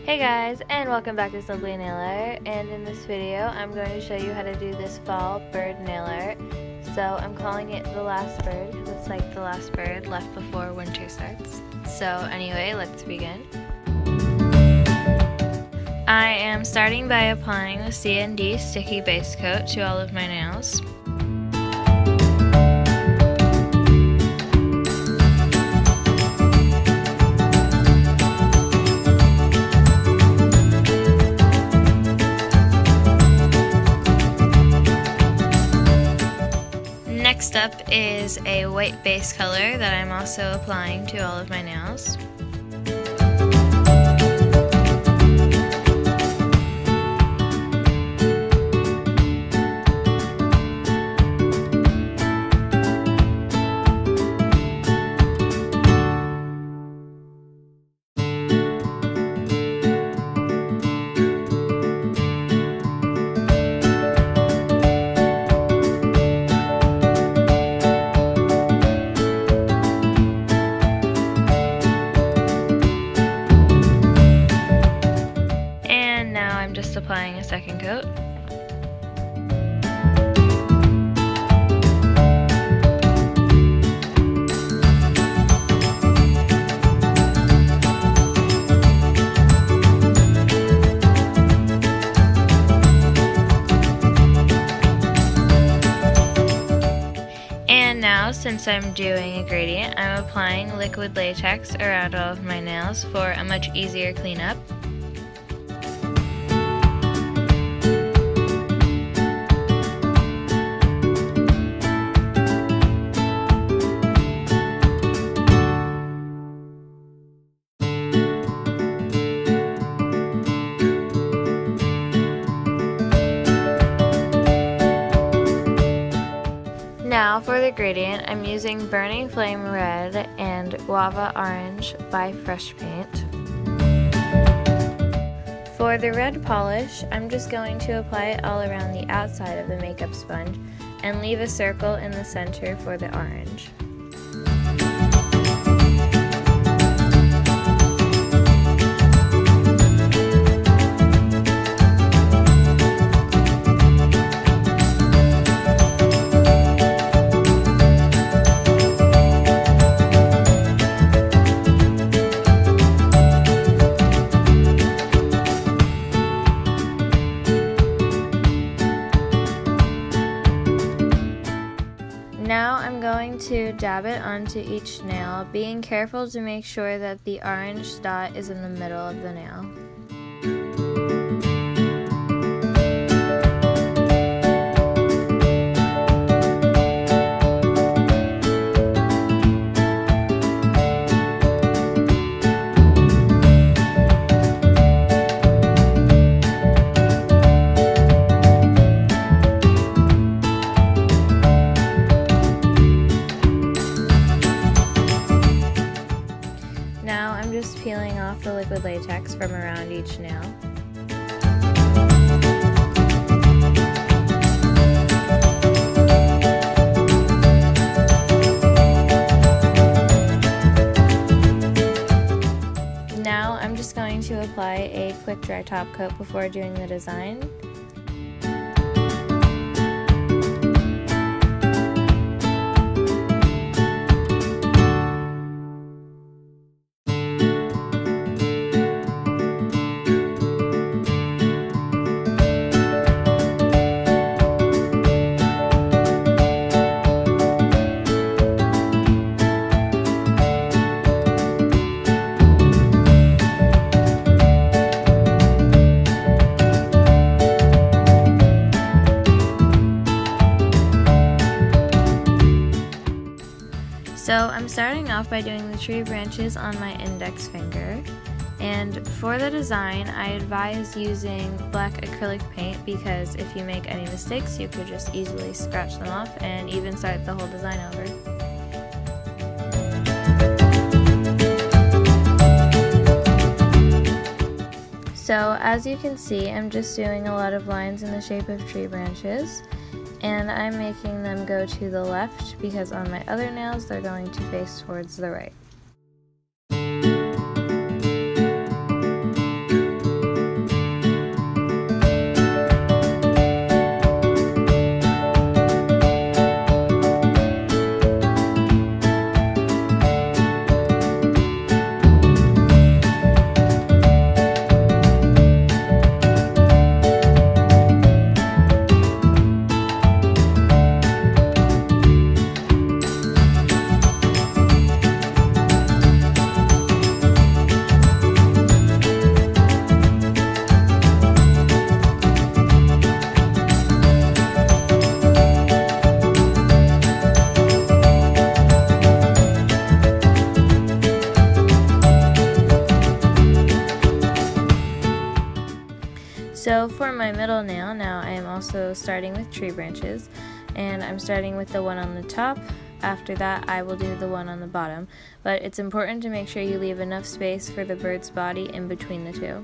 Hey guys, and welcome back to Simply Nail Art, and in this video I'm going to show you how to do this fall bird nail art. So I'm calling it The Last Bird because it's like the last bird left before winter starts. So anyway, let's begin. I am starting by applying the C&D sticky base coat to all of my nails. Next up is a white base color that I'm also applying to all of my nails. Now I'm just applying a second coat. And now, since I'm doing a gradient, I'm applying liquid latex around all of my nails for a much easier cleanup. Now for the gradient, I'm using Burning Flame Red and Guava Orange by Fresh Paint. For the red polish, I'm just going to apply it all around the outside of the makeup sponge and leave a circle in the center for the orange. Now I'm going to dab it onto each nail, being careful to make sure that the orange dot is in the middle of the nail. Now I'm just peeling off the liquid latex from around each nail. Now I'm just going to apply a quick dry top coat before doing the design. So I'm starting off by doing the tree branches on my index finger, and for the design I advise using black acrylic paint because if you make any mistakes you could just easily scratch them off and even start the whole design over. So as you can see, I'm just doing a lot of lines in the shape of tree branches, and I'm making them go to the left because on my other nails they're going to face towards the right. So for my middle nail, now I am also starting with tree branches, and I'm starting with the one on the top. After that, I will do the one on the bottom, but it's important to make sure you leave enough space for the bird's body in between the two.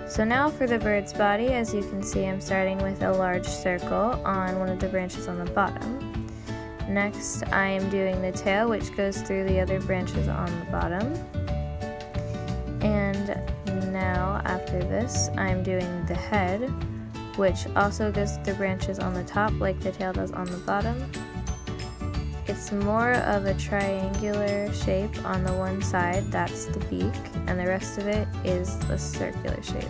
So now for the bird's body, as you can see, I'm starting with a large circle on one of the branches on the bottom. Next, I am doing the tail, which goes through the other branches on the bottom. And now, after this, I'm doing the head, which also goes through the branches on the top like the tail does on the bottom. It's more of a triangular shape on the one side, that's the beak, and the rest of it is a circular shape.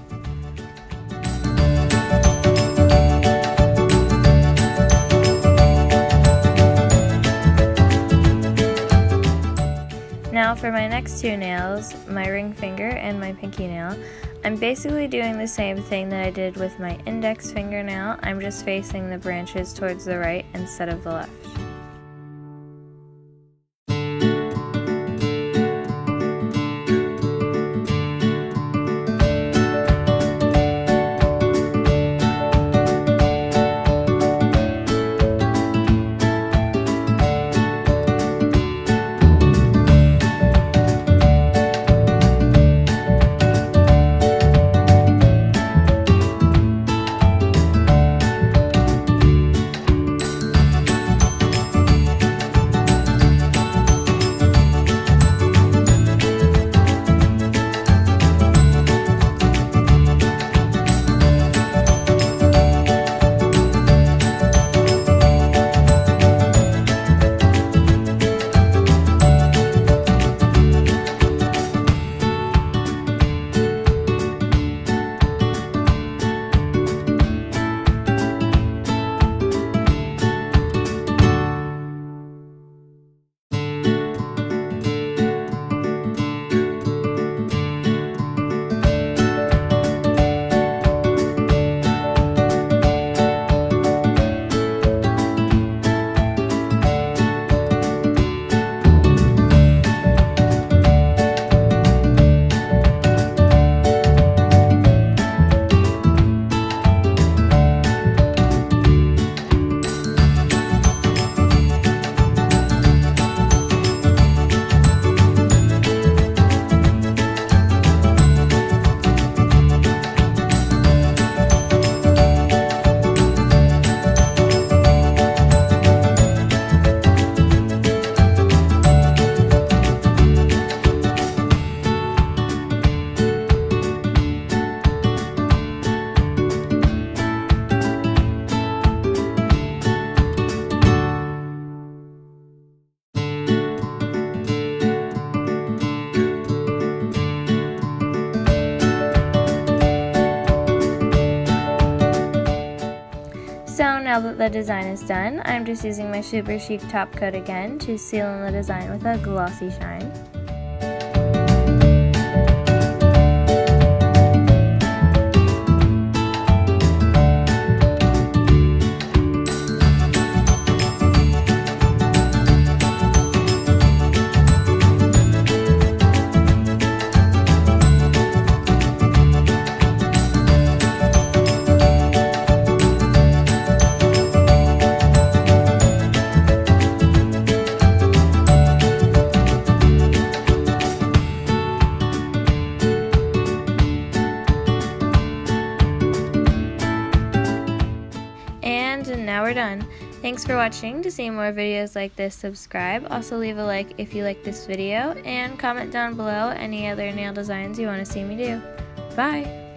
Now for my next two nails, my ring finger and my pinky nail, I'm basically doing the same thing that I did with my index fingernail. I'm just facing the branches towards the right instead of the left. So now that the design is done, I'm just using my Super Chic top coat again to seal in the design with a glossy shine. we're done. Thanks for watching. To see more videos like this, subscribe. Also leave a like if you like this video, and comment down below any other nail designs you want to see me do. Bye!